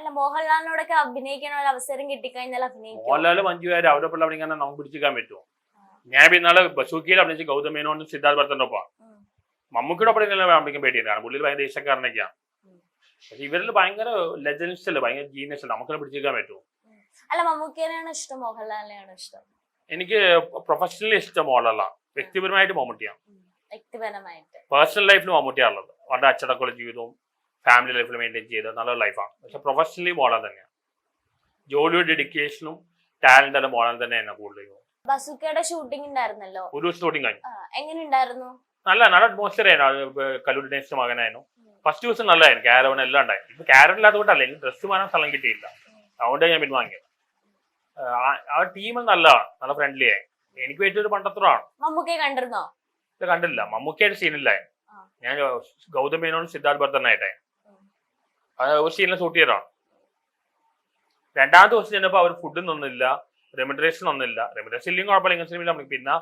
[SPEAKER 2] അല്ല മോഹൻലാലിനോടൊക്കെ അഭിനയിക്കാനുള്ള അവസരം കിട്ടിക്കഴിഞ്ഞാൽ അഭിനയിക്കും.
[SPEAKER 1] മോഹൻലാല് മഞ്ജു വാര്യർ അവരെ പിള്ള അഭിനയിക്കാൻ നമുക്ക് പിടിച്ചിരിക്കാൻ പറ്റുമോ? ഞാൻ ഇന്നാള് ബസൂക്കിയിൽ അഭിനയിച്ച് ഗൗതം മേനോനും സിദ്ധാർത്ഥ് ഭരതന്റെ ഒപ്പം. മമ്മൂക്കിയുടെ ഒപ്പം അഭിനയിക്കാൻ പേടിയാണ്, പുള്ളിയിൽ ഭയങ്കര ദേശക്കാരനൊക്കെയാണ്. പക്ഷെ ഇവരിൽ ഭയങ്കര ലെജൻസ് അല്ലേ, ഭയങ്കര ജീനിയസ് അല്ലേ, നമുക്കത് പിടിച്ചിരിക്കാൻ പറ്റുമോ?
[SPEAKER 2] അല്ല മമ്മൂക്കിനെയാണോ ഇഷ്ടം മോഹൻലാലിനെയാണോ ഇഷ്ടം?
[SPEAKER 1] എനിക്ക് പ്രൊഫഷണലി ഇഷ്ടം മോഹൻലാലാണ്, വ്യക്തിപരമായിട്ട് മമ്മൂട്ടിയാണ്.
[SPEAKER 2] വ്യക്തിപരമായിട്ട്
[SPEAKER 1] പേഴ്സണൽ ലൈഫിൽ മമ്മൂട്ടിയാണുള്ളത്, വളരെ അച്ചടക്കമുള്ള ജീവിതവും ഫാമിലി ലൈഫിൽ മെയിൻറ്റെയിൻ ചെയ്ത് നല്ല ലൈഫാണ്. പക്ഷെ പ്രൊഫഷണലി മോഹൻലാൽ തന്നെയാണ്, ജോലിയുടെ ഡെഡിക്കേഷനും ടാലന്റ് എല്ലാം മോഹൻലാൽ തന്നെയാണ് കൂടുതലും.
[SPEAKER 2] ബസൂക്കയുടെ ഷൂട്ടിംഗ് ഉണ്ടായിരുന്നല്ലോ,
[SPEAKER 1] ഒരു ദിവസം ഷൂട്ടിംഗ് കഴിഞ്ഞു.
[SPEAKER 2] എങ്ങനെ ഉണ്ടായിരുന്നു?
[SPEAKER 1] നല്ല അറ്റ്മോസ്ഫിയർ ആയിരുന്നു. കല്ലൂർ ഡേൻസിന്റെ മകനായിരുന്നു. ഫസ്റ്റ് ദിവസം നല്ലതായിരുന്നു, ക്യാരവൻ എല്ലാം ഉണ്ടായിരുന്നു. ഇപ്പൊ ക്യാരവൻ ഇല്ലാത്തതുകൊണ്ടല്ല, എനിക്ക് ഡ്രസ്സ് മാറാൻ സ്ഥലം കിട്ടിയില്ല, അതുകൊണ്ട് ഞാൻ പിൻവാങ്ങിയത്. ആ ടീം നല്ലതാണ്, നല്ല ഫ്രണ്ട്ലി ആയി. എനിക്ക് പറ്റിയൊരു പണ്ടത്രമാണ്.
[SPEAKER 2] മമ്മൂക്കയെ കണ്ടിരുന്നോ?
[SPEAKER 1] ഇത് കണ്ടില്ല, മമ്മൂക്കയായിട്ട് സീനില്ലായി. ഞാൻ ഗൗതം മേനോനും സിദ്ധാർത്ഥ് ഭരതനായിട്ടായി ഒരു സീനിൽ ഷൂട്ട് ചെയ്തതാണ്. രണ്ടാമത്തെ ദിവസം ചെന്നപ്പോൾ അവർ ഫുഡ് ഒന്നുമില്ല, റെമിഡറേഷൻ ഒന്നുമില്ല. റെമിഡറേഷൻ ഇല്ലെങ്കിൽ കുഴപ്പമില്ല, ഇങ്ങനെ സിനിമയിൽ നമുക്ക് പിന്നെ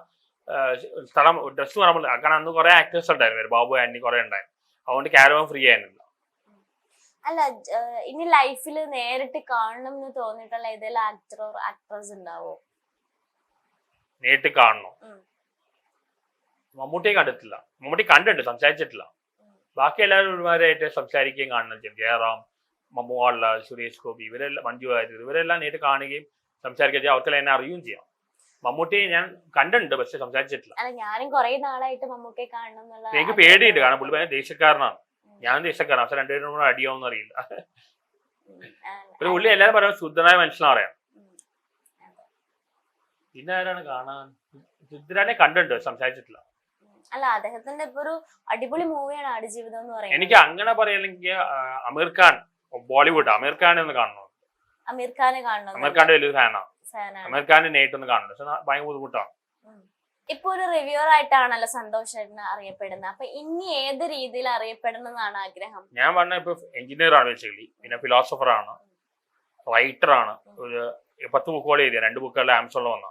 [SPEAKER 1] സ്ഥലം ഡ്രസ്സ് പറയുമ്പോൾ കാരണം അന്ന് കുറെ ആക്ടേഴ്സ് ഉണ്ടായിരുന്നു, ബാബു ആന്റി കുറെ ഉണ്ടായിരുന്നു, അതുകൊണ്ട് ക്യാരവൻ ഫ്രീ ആയിരുന്നില്ല.
[SPEAKER 2] അല്ല ഇനി ലൈഫിൽ നേരിട്ട് കാണണം എന്ന് തോന്നിയിട്ടുള്ള ഏതെങ്കിലും ആക്ടർ ഓർ ആക്ട്രസ് ഉണ്ടാവോ?
[SPEAKER 1] നേരിട്ട് കാണണോ? മമ്മൂട്ടിയെ കണ്ടിട്ടില്ല, മമ്മൂട്ടി കണ്ടിട്ടുണ്ട്, സംസാരിച്ചിട്ടില്ല. ബാക്കി എല്ലാവരും ഒരുമാരായിട്ട് സംസാരിക്കുകയും കാണുന്നത് ചെയ്യും. ജയറാം, മോഹൻലാൽ, സുരേഷ് ഗോപി, ഇവരെല്ലാം, മഞ്ജു വാര്യർ, ഇവരെല്ലാം നേരിട്ട് കാണുകയും സംസാരിക്കുകയും ചെയ്യാം, അവർക്കെല്ലാം എന്നെ അറിയുകയും ചെയ്യാം. മമ്മൂട്ടിയെ ഞാൻ കണ്ടിട്ടുണ്ട്, പക്ഷെ സംസാരിച്ചിട്ടില്ല.
[SPEAKER 2] അല്ല ഞാനും കുറെ നാളായിട്ട് മമ്മൂട്ടിയെ കാണണം എന്നുള്ള
[SPEAKER 1] എനിക്ക് പേടിയുണ്ട്, കാരണം പുള്ളി ഭയങ്കര ദേശക്കാരനാണ്, ഞാൻ ദേശക്കാരനാണ്. പക്ഷെ രണ്ടുപേരും കൂടെ അടിയാവുന്ന അറിയില്ല. പിന്നെ പുള്ളി എല്ലാവരും പറയുന്നത് ശുദ്ധനായ മനുഷ്യനാണ് പറയാം. പിന്നെ ആരാണ് കാണാൻ? ശുദ്ധനെ കണ്ടിട്ടുണ്ട്, സംസാരിച്ചിട്ടില്ല.
[SPEAKER 2] അല്ല അദ്ദേഹത്തിന്റെ ഇപ്പൊ ഒരു അടിപൊളി മൂവിയാണ് ആടുജീവിതം എന്ന് പറയുന്നത്.
[SPEAKER 1] എനിക്ക് അങ്ങനെ പറയല്ലെങ്കിൽ അമീർ ഖാൻ, ബോളിവുഡ് അമീർ ഖാൻ ഒന്ന് കാണണം.
[SPEAKER 2] അമീർ ഖാനെ കാണണം,
[SPEAKER 1] അമീർ ഖാന്റെ വലിയൊരു ഫാനാണ്. അമീർ ഖാന്റെ നേരിട്ടൊന്ന് കാണണം, പക്ഷെ ഭയങ്കര ബുദ്ധിമുട്ടാണ്.
[SPEAKER 2] ഇപ്പൊ ഒരു റിവ്യൂർ ആയിട്ടാണല്ലോ സന്തോഷ് ചേട്ടൻ അറിയപ്പെടുന്നത്. അപ്പൊ ഇനി ഏത് രീതിയിൽ അറിയപ്പെടണം എന്നാണ് ആഗ്രഹം?
[SPEAKER 1] ഞാൻ പറഞ്ഞ ഇപ്പൊ എഞ്ചിനീയർ ആണ് ബേസിക്കലി, പിന്നെ ഫിലോസഫർ ആണ്, റൈറ്റർ ആണ്. ഒരു 10 ബുക്കുകൾ എഴുതിയ, 2 ബുക്കുകളുടെ ആമസോണിൽ വന്ന.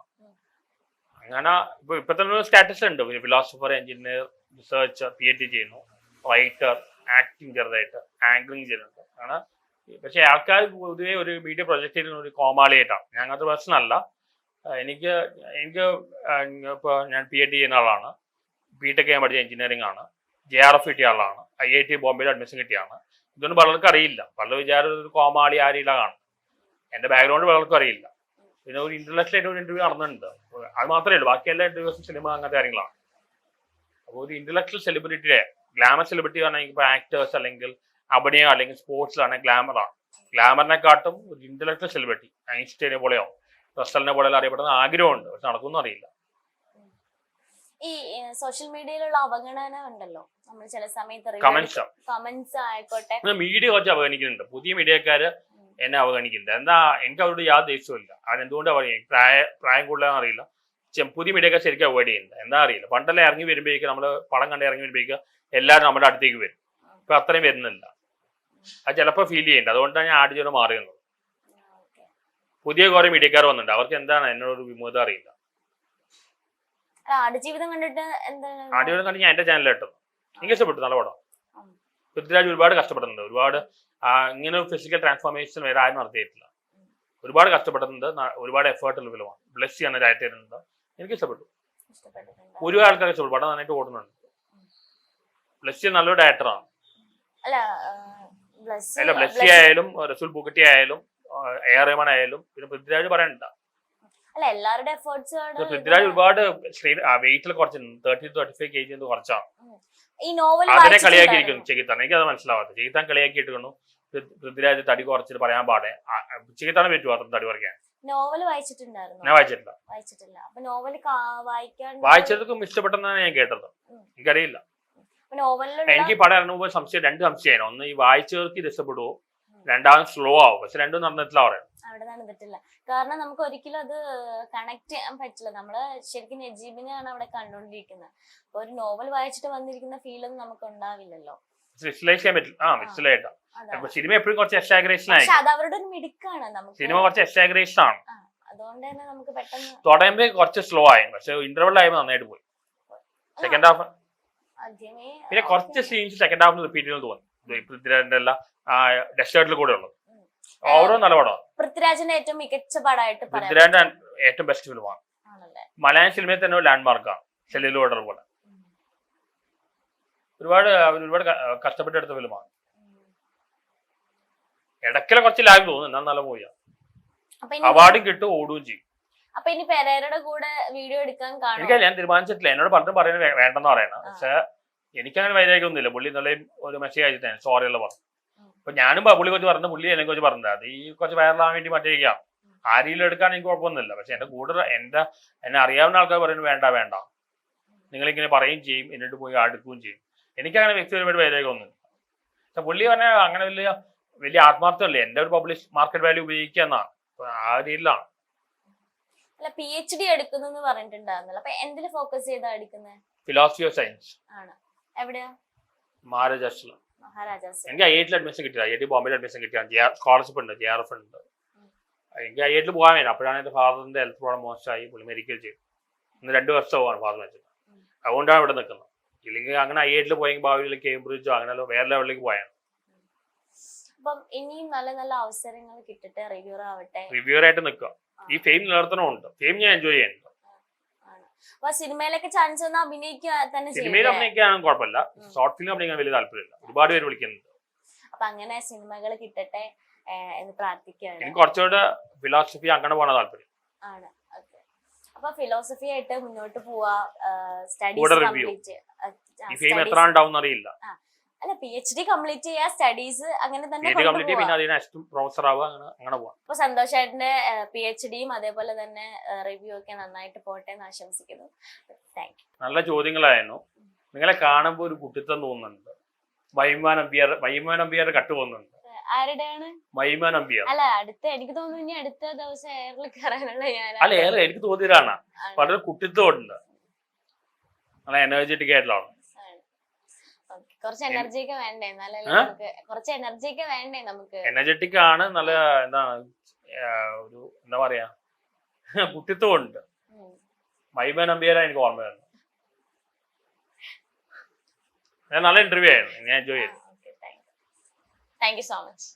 [SPEAKER 1] അങ്ങനെ ഇപ്പൊ തന്നെ സ്റ്റാറ്റസ് ഉണ്ട്, ഫിലോസഫർ, എഞ്ചിനീയർ, റിസർച്ചർ, PhD ചെയ്യുന്നു, റൈറ്റർ, ആക്ടിങ് ചെറുതായിട്ട്, ആംഗ്ലിങ് ചെയ്യുന്നുണ്ട്. അങ്ങനെ പക്ഷെ ആൾക്കാർ പൊതുവെ ഒരു മീഡിയ പ്രൊജക്ട് ചെയ്യുന്ന ഒരു കോമാളിയായിട്ടാണ്. ഞാൻ അങ്ങനത്തെ പ്രശ്നമല്ല. എനിക്ക് ഇപ്പോൾ ഞാൻ PhD ചെയ്യുന്ന ആളാണ്, BTech ഞാൻ പഠിച്ച എഞ്ചിനീയറിംഗ് ആണ്, JRF കിട്ടിയ ആളാണ്, IIT ബോംബെയിൽ അഡ്മിഷൻ കിട്ടിയാണ്. ഇതൊന്നും പലർക്കും അറിയില്ല, പല വിചാരം ഒരു കോമാളി ആരില്ല കാണും. എൻ്റെ ബാക്ക്ഗ്രൗണ്ട് പലർക്കും അറിയില്ല. പിന്നെ ഒരു ഇന്റർനാഷണൽ ആയിട്ട് ഒരു ഇന്റർവ്യൂ നടന്നിട്ടുണ്ട്, അത് മാത്രമേ ഉള്ളൂ. ബാക്കി എല്ലാ ഇന്റർവ്യൂസും സിനിമ അങ്ങനത്തെ കാര്യങ്ങളാണ്. അപ്പോൾ ഒരു ഇന്റലക്ച്വൽ സെലിബ്രിറ്റിയുടെ, ഗ്ലാമർ സെലിബ്രിറ്റി ആണെങ്കിൽ ഇപ്പോൾ ആക്ടേഴ്സ് അല്ലെങ്കിൽ അഭിനയം അല്ലെങ്കിൽ സ്പോർട്സിലാണെങ്കിൽ ഗ്ലാമറാണ്. ഗ്ലാമറിനെക്കാട്ടും ഒരു ഇന്റലക്ച്വൽ സെലിബ്രിറ്റി ഐൻസ്റ്റൈനെ പോലെയോ റസലിനെ പോലെ അറിയപ്പെടുന്ന ആഗ്രഹമുണ്ട്, പക്ഷെ നടക്കുമെന്ന് അറിയില്ല.
[SPEAKER 2] ഈ സോഷ്യൽ മീഡിയയിലുള്ള അവഗണന ഉണ്ടല്ലോ, നമ്മൾ ചില സമയത്ത് കമന്റ്സ് ആയിക്കോട്ടെ,
[SPEAKER 1] മീഡിയ കുറച്ച് അവഗണിക്കുന്നുണ്ട്. പുതിയ മീഡിയക്കാര് എന്നെ അവഗണിക്കുന്നുണ്ട്. എന്താ, എനിക്ക് അവരോട് യാതൊരു ദേഷ്യമില്ല. അവരെന്തുകൊണ്ടാണ് പറയുക, പ്രായം കൂടുതലാണെന്ന് അറിയില്ല. പുതിയ മീഡിയക്കാർ ശരിക്കും അവോയ്ഡ് ചെയ്യുന്നുണ്ട്, എന്താ അറിയില്ല. പണ്ടെല്ലാം ഇറങ്ങി വരുമ്പോഴേക്കും, നമ്മള് പടം കണ്ട് ഇറങ്ങി വരുമ്പോഴേക്കും എല്ലാവരും നമ്മുടെ അടുത്തേക്ക് വരും. ഇപ്പൊ അത്രയും വരുന്നില്ല, അത് ചിലപ്പോൾ ഫീൽ ചെയ്യുന്നുണ്ട്. അതുകൊണ്ടാണ് ഞാൻ ആടുജീവിതം മാറിയുന്നത്. പുതിയ കുറെ മീഡിയക്കാർ വന്നിട്ടുണ്ട്, അവർക്ക് എന്താണ് എന്നോടൊരു വിമോചനം അറിയില്ല.
[SPEAKER 2] ആടുജീവിതം കണ്ടിട്ട്
[SPEAKER 1] ആടുജീവിതം കണ്ട് ഞാൻ എന്റെ ചാനലിൽ ഇട്ടു, എനിക്ക് ഇഷ്ടപ്പെട്ടു, നല്ല പടം. പൃഥ്വിരാജ് ഒരുപാട് കഷ്ടപ്പെടുന്നുണ്ട്, ഒരുപാട് ഇങ്ങനെ ഫിസിക്കൽ ട്രാൻസ്ഫോർമേഷൻ വേറെ ആരും നടത്തിയിട്ടില്ല. ഒരുപാട് കഷ്ടപ്പെടുന്നുണ്ട്, ഒരുപാട് എഫേർട്ടുള്ള ഫിലിമാണ്. ബ്ലസ് എന്ന ഡയറക്ടറുണ്ട്, എനിക്ക് ഇഷ്ടപ്പെട്ടു. ഒരുപാട് ആൾക്കാർ ഇഷ്ടപ്പെട്ടു, പടം നന്നായിട്ട് ഓടുന്നുണ്ട്. ബ്ലസ് നല്ലൊരു ഡയറക്ടറാണ്. അല്ല ബ്ലസ്സി ആയാലും റസൂൽ പൂക്കുട്ടി ആയാലും AR റഹ്മാൻ ആയാലും പിന്നെ പൃഥ്വിരാജ് പറയണ്ട. പൃഥ്വിരാജ് ഒരുപാട് വെയിറ്റിൽ കുറച്ച് 30-35 kg കുറച്ചാണ്. അതിനെ കളിയാക്കിയിരിക്കുന്നു ചെകിത്താൻ. എനിക്കത് മനസ്സിലാവാത്ത, ചെകിത്താൻ കളിയാക്കിയിട്ടിരിക്കുന്നു. പൃഥ്വിരാജ് തടി കുറച്ചിട്ട് പറയാൻ പാടെ, ചെകിത്താണ് പറ്റുമോ അത്ര തടി കുറയ്ക്കാൻ?
[SPEAKER 2] നോവൽ വായിച്ചിട്ടുണ്ടായിരുന്നു?
[SPEAKER 1] ഞാൻ വായിച്ചിട്ടില്ല. വായിച്ചതൊക്കെ ഇഷ്ടപ്പെട്ടെന്നാണ് ഞാൻ കേട്ടത്, എനിക്കറിയില്ല. എനിക്ക് പടം ഇറങ്ങുമ്പോൾ സംശയം, 2 സംശയമായിരുന്നു. ഒന്ന്, ഈ വായിച്ചവർക്ക് ഇത് ഇഷ്ടപ്പെടുവോ, രണ്ടാമത് സ്ലോ ആവും. പക്ഷെ രണ്ടും നടന്നിട്ടില്ല,
[SPEAKER 2] അവിടെ നടന്നിട്ടില്ല. കാരണം നമുക്ക് ഒരിക്കലും അത് കണക്ട് ചെയ്യാൻ പറ്റില്ല. നമ്മള് ശരിക്കും നജീബിനെയാണ് അവിടെ കണ്ടോണ്ടിരിക്കുന്നത്. അപ്പൊ ഒരു നോവൽ വായിച്ചിട്ട് വന്നിരിക്കുന്ന ഫീലൊന്നും നമുക്ക് ഉണ്ടാവില്ലല്ലോ.
[SPEAKER 1] വിഷ്വലൈസ് ചെയ്യാൻ പറ്റില്ല. സിനിമ എപ്പോഴും കുറച്ച് എക്സാഗ്രേഷൻ ആയി,
[SPEAKER 2] അത് അവരുടെ ഒരു മിടുക്കാണ്.
[SPEAKER 1] സിനിമ കുറച്ച് എക്സാഗ്രേഷൻ ആണ്,
[SPEAKER 2] അതുകൊണ്ട് തന്നെ നമുക്ക് പെട്ടെന്ന്
[SPEAKER 1] തുടങ്ങുമ്പോ കുറച്ച് സ്ലോ ആയി. പക്ഷെ ഇന്റർവെൽ ആയപ്പോ നന്നായിട്ട് പോയി. സെക്കൻഡ് ഹാഫ് പിന്നെ കുറച്ച് സീൻസ് സെക്കൻഡ് ഹാഫിൽ റിപ്പീറ്റ് ചെയ്യുന്നത് തോന്നി. പൃഥ്വിരാജിന്റെ എല്ലാം ഡെസേർട്ടിൽ കൂടെ ഉള്ളത് ഓരോ നല്ല പടമാണ്.
[SPEAKER 2] പൃഥ്വിരാജിന്റെ ഏറ്റവും മികച്ച പടമായിട്ട് പറയാം.
[SPEAKER 1] പൃഥ്വിരാജിന്റെ ഏറ്റവും ബെസ്റ്റ് ഫിലിമാണ്.
[SPEAKER 2] ആണല്ലേ?
[SPEAKER 1] മലയാളം സിനിമയിൽ തന്നെ ഒരു ലാൻഡ് മാർക്കാണ് സെല്ലിൽ ഓർഡർ പോലെ. ഒരുപാട് കഷ്ടപ്പെട്ടെടുത്ത ഫിലിമാണ്. ഇടയ്ക്കല കുറച്ച് ലാഗ് തോന്നും, എന്നാൽ നല്ല മൂവിയാണ്. അവാർഡും കിട്ടും, ഓടുകയും ചെയ്യും.
[SPEAKER 2] അപ്പൊ ഇനി പെരേരയുടെ കൂടെ വീഡിയോ എടുക്കാൻ കാണും?
[SPEAKER 1] എനിക്കല്ല, ഞാൻ തീരുമാനിച്ചിട്ടില്ല. എന്നോട് പലരും പറയുന്നത് വേണ്ടെന്ന് പറയണം. പക്ഷെ എനിക്കങ്ങനെ വൈരാഗ്യമൊന്നുമില്ല. പുള്ളി ഇന്നലെ ഒരു മെസ്സേജ് അയച്ചിട്ടാണ് സോറി എല്ലാം പറഞ്ഞു. അപ്പൊ ഞാനും പുള്ളി കുറച്ച് പറഞ്ഞു, പുള്ളി എന്നെ കുറച്ച് പറഞ്ഞത് അത് ഈ കുറച്ച് വൈറലാകാൻ വേണ്ടി മറ്റേക്കാം. ആ രീതിയിൽ എടുക്കാൻ എനിക്ക് കുഴപ്പമൊന്നുമില്ല. പക്ഷെ എന്റെ കൂടെ എന്നെ അറിയാവുന്ന ആൾക്കാർ പറയുന്നത് വേണ്ട, നിങ്ങളിങ്ങനെ പറയുകയും ചെയ്യും, എന്നിട്ട് പോയി അടുക്കുകയും ചെയ്യും. എനിക്കങ്ങനെ വ്യക്തിപരമായിട്ട് വൈരാഗ്യമൊന്നുമില്ല. പക്ഷെ പുള്ളി പറഞ്ഞാൽ അങ്ങനെ വലിയ ആത്മാർത്ഥമല്ലേ, എന്റെ ഒരു പബ്ലിഷ് മാർക്കറ്റ് വാല്യൂ ഉപയോഗിക്കുക എന്നാണ്. ആ രീതിയിലാണ്.
[SPEAKER 2] അല്ല, PhD എടുക്കുന്നു പറഞ്ഞിട്ടുണ്ടായിരുന്നല്ലോ. അപ്പൊ എന്തില് ഫോക്കസ് ചെയ്താ എടുക്കുന്നത്?
[SPEAKER 1] ഫിലോസഫി ഓഫ് സയൻസ്
[SPEAKER 2] ആണ്. എവിടെയാ?
[SPEAKER 1] മഹാരാജാസിൽ. എനിക്ക് IIT അഡ്മിഷൻ കിട്ടിയത്. IIT ബോംബെയിൽ അഡ്മിഷൻ കിട്ടിയാണ്. സ്കോളർഷിപ്പ് ഉണ്ട്, JRF ഉണ്ട്. എനിക്ക് IIT പോകാൻ വേണം. അപ്പോഴാണ് എന്റെ ഫാദറിന്റെ ഹെൽത്ത് പ്രോബ്ലം മോശമായി, പുള്ളി മെഡിക്കൽ ചെയ്തു. ഇന്ന് 2 വർഷം പോകാൻ ഫാദർ വെച്ചത്. അതുകൊണ്ടാണ് ഇവിടെ നിൽക്കുന്നത്. ഇല്ലെങ്കിൽ അങ്ങനെ IIT പോയെങ്കിൽ ഭാവിയിൽ കേംബ്രിഡ്ജോ അങ്ങനെ വേറെ ലെവലിലേക്ക് പോയാണ്.
[SPEAKER 2] അപ്പം ഇനിയും നല്ല നല്ല അവസരങ്ങൾ കിട്ടട്ടെ, റിവ്യൂർ ആവട്ടെ.
[SPEAKER 1] റിവ്യൂർ ആയിട്ട് നിൽക്കുക. ഈ ഫെയിം നിലനിർത്തണമുണ്ട്. ഫെയിം ഞാൻ എൻജോയ് ചെയ്യുന്നുണ്ട്.
[SPEAKER 2] അപ്പൊ സിനിമയിലൊക്കെ ചാൻസ് വന്നാൽ അഭിനയിക്കുക തന്നെ?
[SPEAKER 1] സിനിമയിൽ അഭിനയിക്കാനും കുഴപ്പമില്ല. ഷോർട്ട് ഫിലിം അഭിനയിക്കാൻ വലിയ താല്പര്യമില്ല. ഒരുപാട് പേര് വിളിക്കുന്നുണ്ട്.
[SPEAKER 2] അപ്പൊ അങ്ങനെ സിനിമകൾ കിട്ടട്ടെ എന്ന് പ്രാർത്ഥിക്കുകയാണ്.
[SPEAKER 1] എനിക്ക് കുറച്ചുകൂടെ ഫിലോസഫി അങ്ങനെ പോകാൻ താല്പര്യം
[SPEAKER 2] ആണ്. അപ്പൊ ഫിലോസഫി ആയിട്ട് മുന്നോട്ട് പോവാ. Studies complete.
[SPEAKER 1] ഈ ഫെയിം എത്ര ഉണ്ടാവും അറിയില്ല.
[SPEAKER 2] അല്ല, PhD കംപ്ലീറ്റ് ചെയ്യാ, സ്റ്റഡീസ് അങ്ങനെ തന്നെ
[SPEAKER 1] പ്രൊഫസർ ആവുക, അങ്ങനെ പോവാം.
[SPEAKER 2] അപ്പൊ സന്തോഷേട്ടന്റെ PhDയും അതേപോലെ തന്നെ റിവ്യൂ ഒക്കെ നന്നായിട്ട് പോട്ടെ എന്ന് ആശംസിക്കുന്നു. Thank you.
[SPEAKER 1] നല്ല ചോദ്യങ്ങളായിരുന്നു. നിങ്ങളെ കാണുമ്പോൾ ഒരു കുട്ടിത്തം തോന്നുന്നുണ്ട്. മൈമാൻ നമ്പ്യാരുടെ കട്ട് പോകുന്നുണ്ട്.
[SPEAKER 2] ആരുടെയാണ്?
[SPEAKER 1] മൈമാൻ നമ്പ്യാർ.
[SPEAKER 2] അല്ല, എനിക്ക് തോന്നുന്നു ഇനി അടുത്ത ദിവസം എയറിൽ കയറാനുള്ള
[SPEAKER 1] അല്ല, ഏറെ എനിക്ക് തോന്നിയതാണ്. വളരെ കുട്ടിത്തം ഉണ്ട്. നല്ല എനർജറ്റിക് ആയിട്ടുള്ള
[SPEAKER 2] കുറച്ച് എനർജി ഒക്കെ വേണ്ടേ? കുറച്ച് എനർജി ഒക്കെ വേണ്ടേ നമുക്ക്?
[SPEAKER 1] എനർജറ്റിക് ആണ്. നല്ല എന്താണ് ഒരു എന്താ പറയാ, കുട്ടിത്വം ഉണ്ട്. മൈമാൻ നമ്പ്യാരാ എനിക്ക് ഓർമ്മ വരുന്നത്. നല്ല ഇന്റർവ്യൂ ആയിരുന്നു. ഞാൻ എൻജോയ് ചെയ്തു.
[SPEAKER 2] Thank you so much.